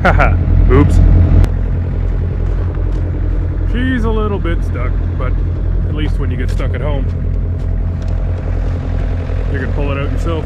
Haha, oops. She's a little bit stuck, but at least when you get stuck at home, you can pull it out yourself.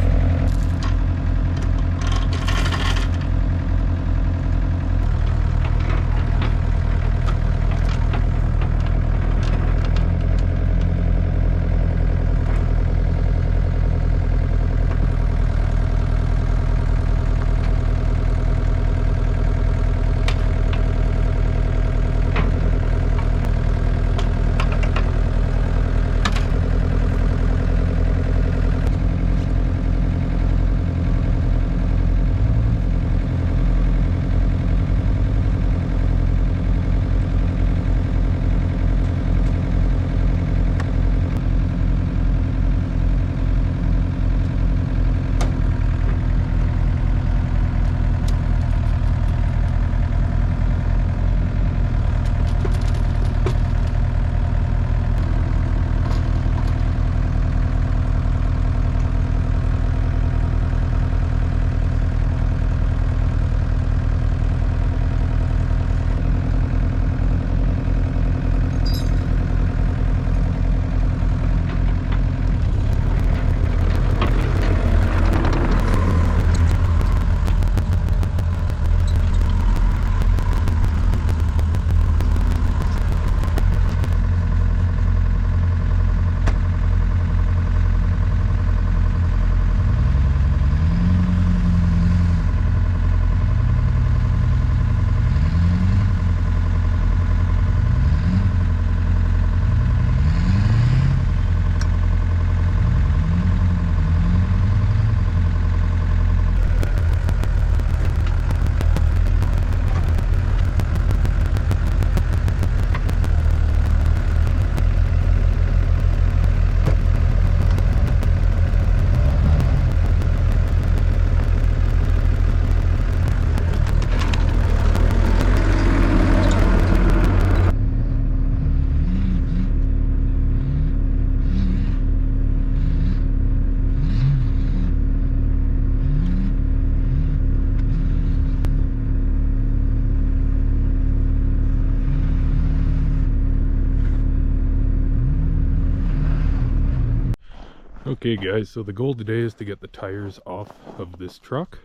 Okay guys, so the goal today is to get the tires off of this truck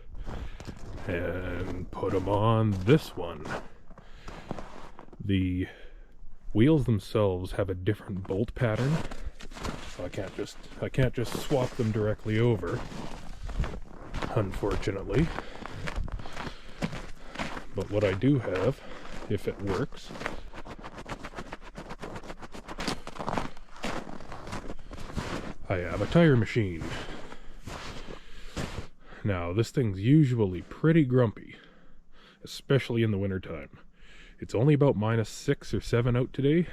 and put them on this one. The wheels themselves have a different bolt pattern, so I can't just swap them directly over, unfortunately. But what I do have, if it works, I have a tire machine. Now, this thing's usually pretty grumpy, especially in the wintertime. It's only about -6 or 7 out today,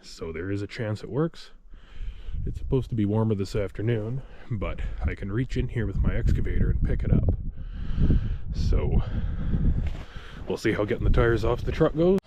so there is a chance it works. It's supposed to be warmer this afternoon, but I can reach in here with my excavator and pick it up. So, we'll see how getting the tires off the truck goes.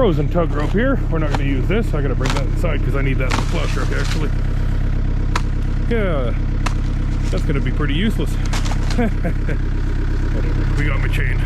frozen tug rope here. We're not going to use this. I got to bring that inside because I need that in the plow truck actually. Yeah, that's going to be pretty useless. Whatever, we got my chain.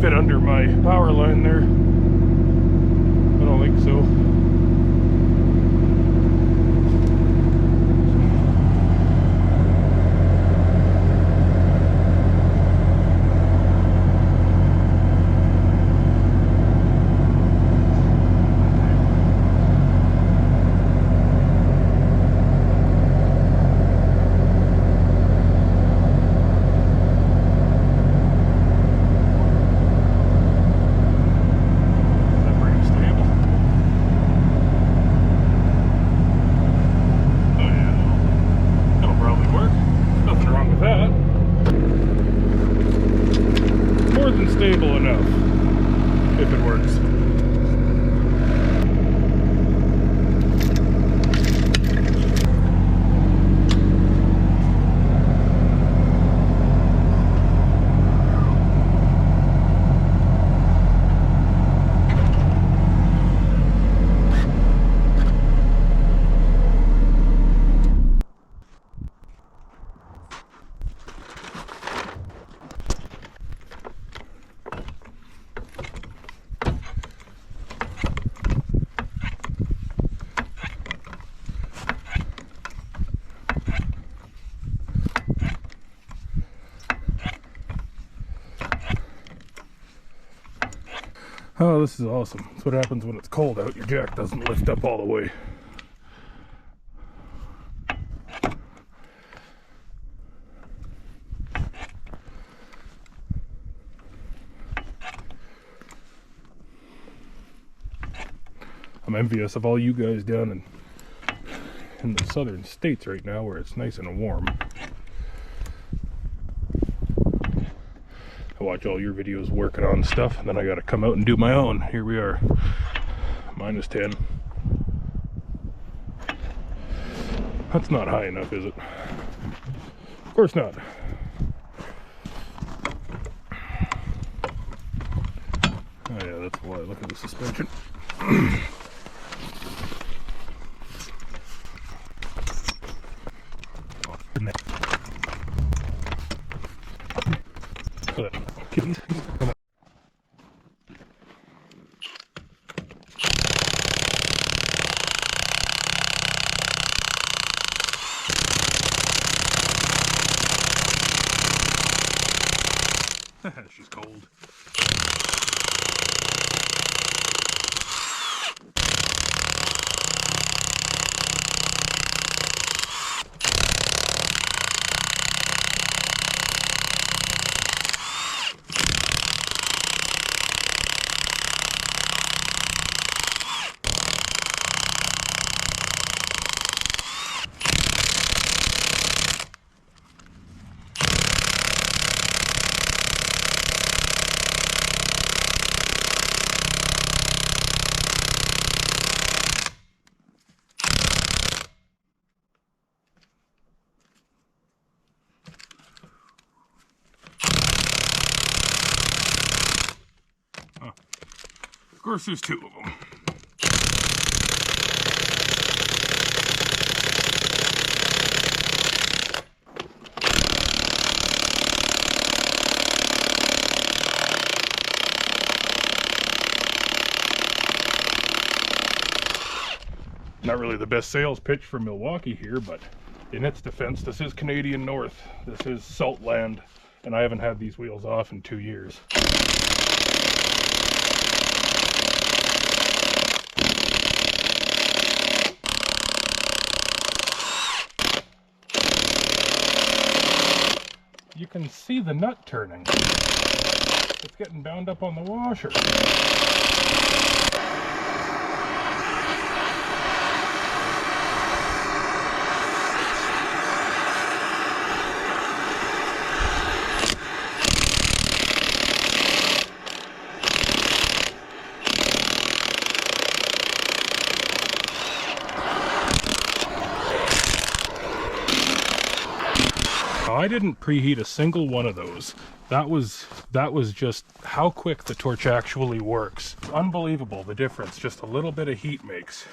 Fit under my power line there. I don't think so. Stable enough if it works. Oh, this is awesome. That's what happens when it's cold out. Your jack doesn't lift up all the way. I'm envious of all you guys down in the southern states right now where it's nice and warm. I watch all your videos working on stuff, and then I gotta come out and do my own. Here we are, -10. That's not high enough, is it? Of course not. Oh yeah, that's why. Look at the suspension. She's cold. Of course, there's two of them. Not really the best sales pitch for Milwaukee here, but in its defense, this is Canadian North. This is salt land, and I haven't had these wheels off in 2 years. You can see the nut turning. It's getting bound up on the washer. I didn't preheat a single one of those. That was just how quick the torch actually works. Unbelievable the difference just a little bit of heat makes.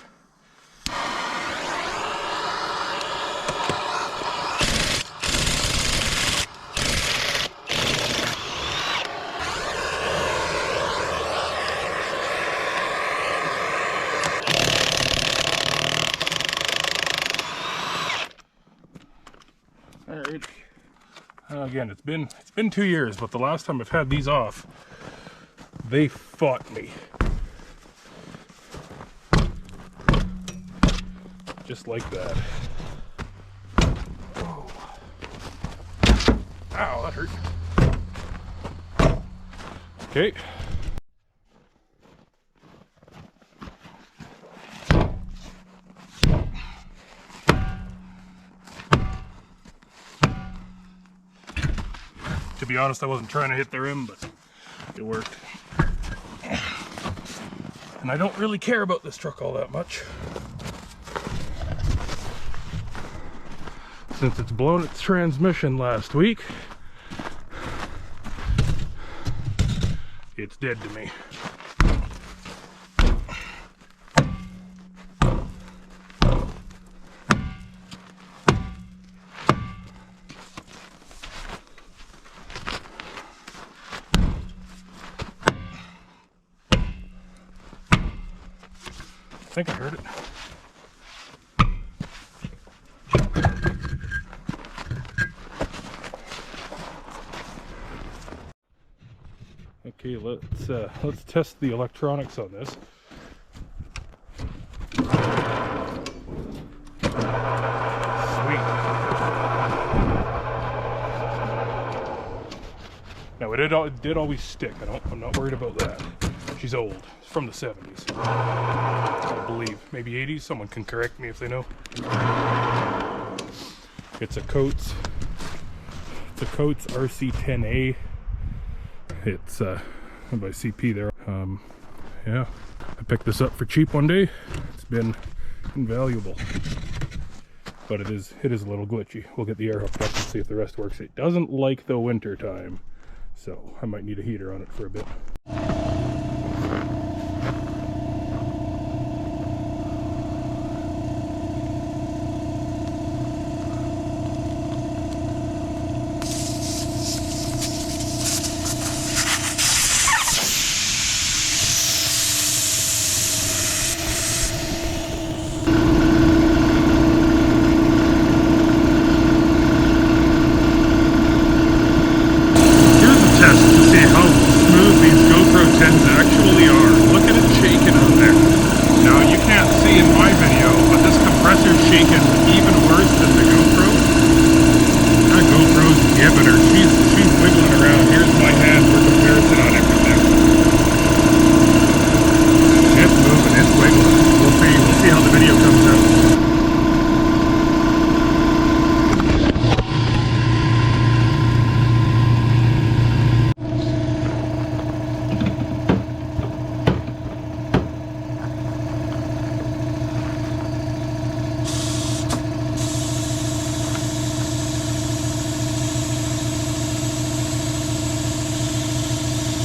All right. Again, it's been 2 years, but the last time I've had these off, they fought me. Just like that. Whoa. Ow, that hurt. Okay. To be honest, I wasn't trying to hit the rim, but it worked. And I don't really care about this truck all that much, since it's blown its transmission last week. It's dead to me. I think I heard it. Okay, let's test the electronics on this. Sweet. Now it did always stick. I'm not worried about that. She's old. It's from the 70s. I believe. Maybe 80s. Someone can correct me if they know. It's a Coates RC10A. It's by CP there. Yeah, I picked this up for cheap one day. It's been invaluable, but it is a little glitchy. We'll get the air hooked up and see if the rest works. It doesn't like the winter time, so I might need a heater on it for a bit.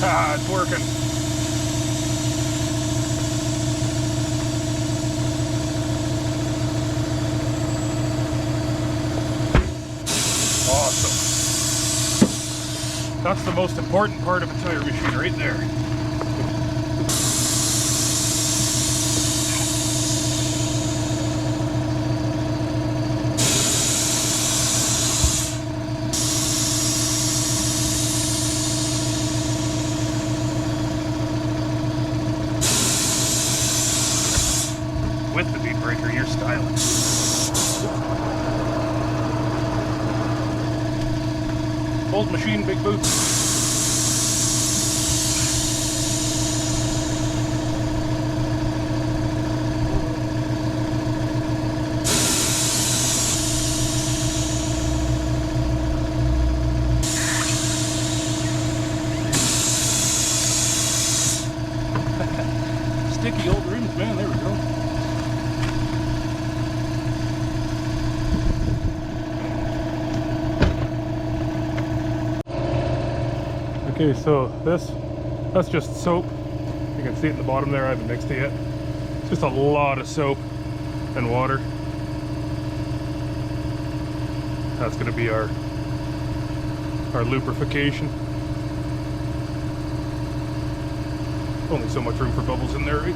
Ah, it's working. That's the most important part of a tire machine right there. With the bead breaker, you're styling. Old machine, big boots. Sticky old rims, man, there we go. Okay, so that's just soap. You can see it in the bottom there. I haven't mixed it yet. It's just a lot of soap and water. That's going to be our lubrification. Only so much room for bubbles in there, right?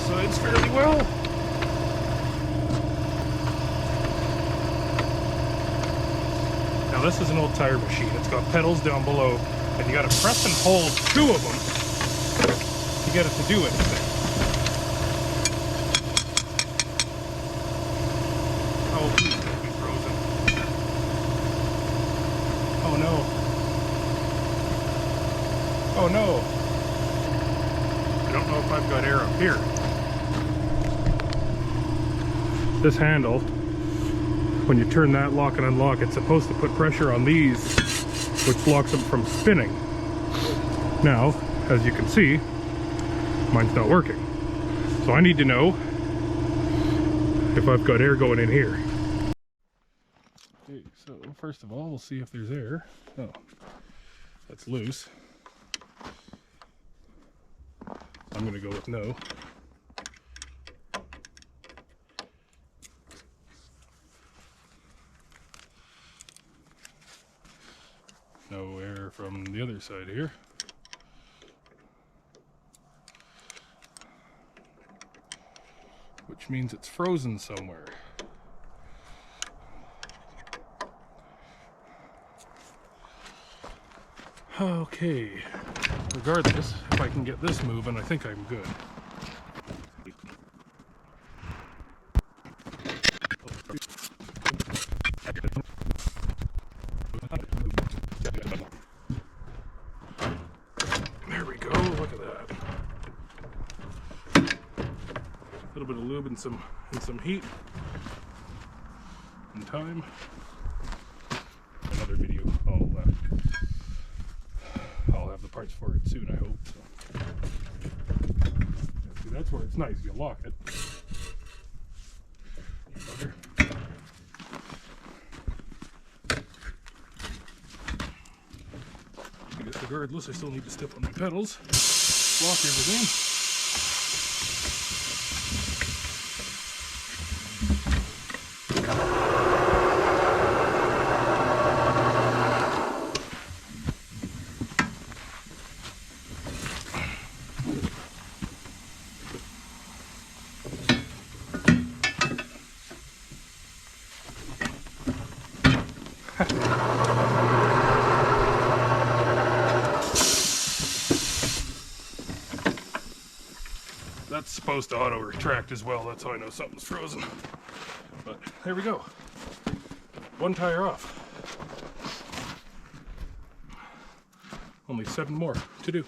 Sides fairly well. Now this is an old tire machine. It's got pedals down below, and you got to press and hold two of them to get it to do anything. Oh, please don't be frozen. Oh no. Oh no. I don't know if I've got air up here. This handle, when you turn that lock and unlock, it's supposed to put pressure on these, which blocks them from spinning. Now, as you can see, mine's not working. So I need to know if I've got air going in here. Okay, so first of all, we'll see if there's air. Oh, that's loose. I'm going to go with no. No air from the other side here. Which means it's frozen somewhere. Okay, regardless, if I can get this moving, I think I'm good. There we go, look at that. A little bit of lube and some heat and time. Another video. I'll have the parts for it soon, I hope. So. Yeah, see, that's where it's nice. You lock it. I guess regardless, I still need to step on my pedals, lock everything. That's supposed to auto retract as well. That's how I know something's frozen. But there we go. One tire off. Only 7 more to do.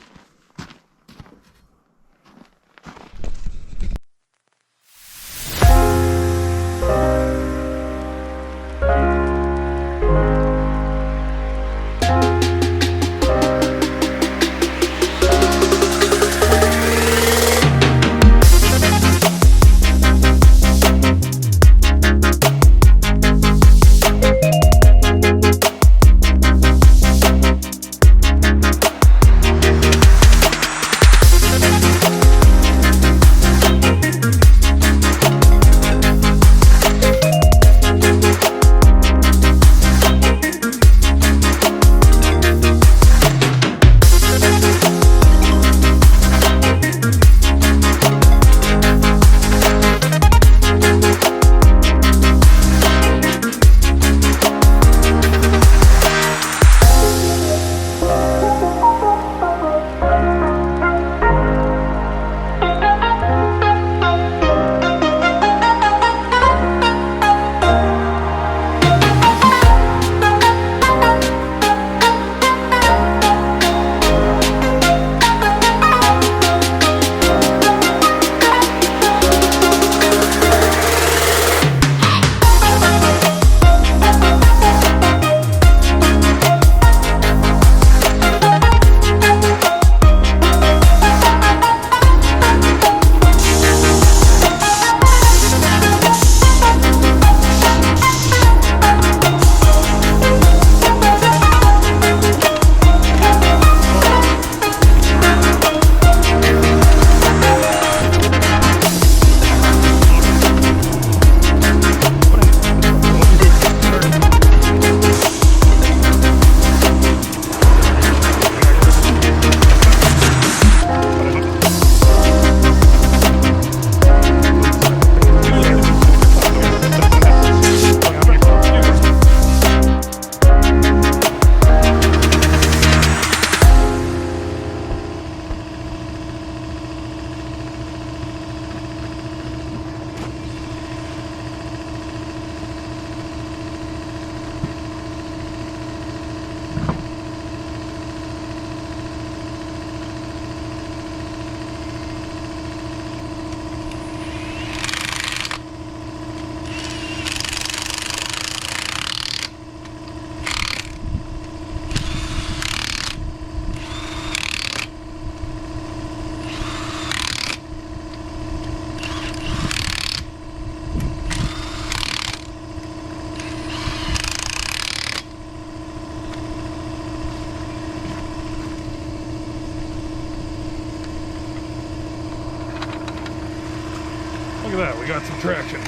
at that, we got some traction.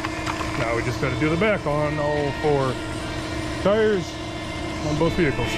Now we just got to do the back on all 4 tires on both vehicles.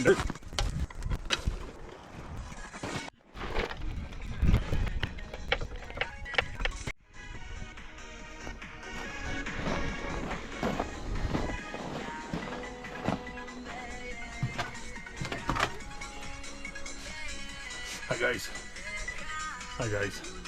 found it. Hi guys. Hi guys.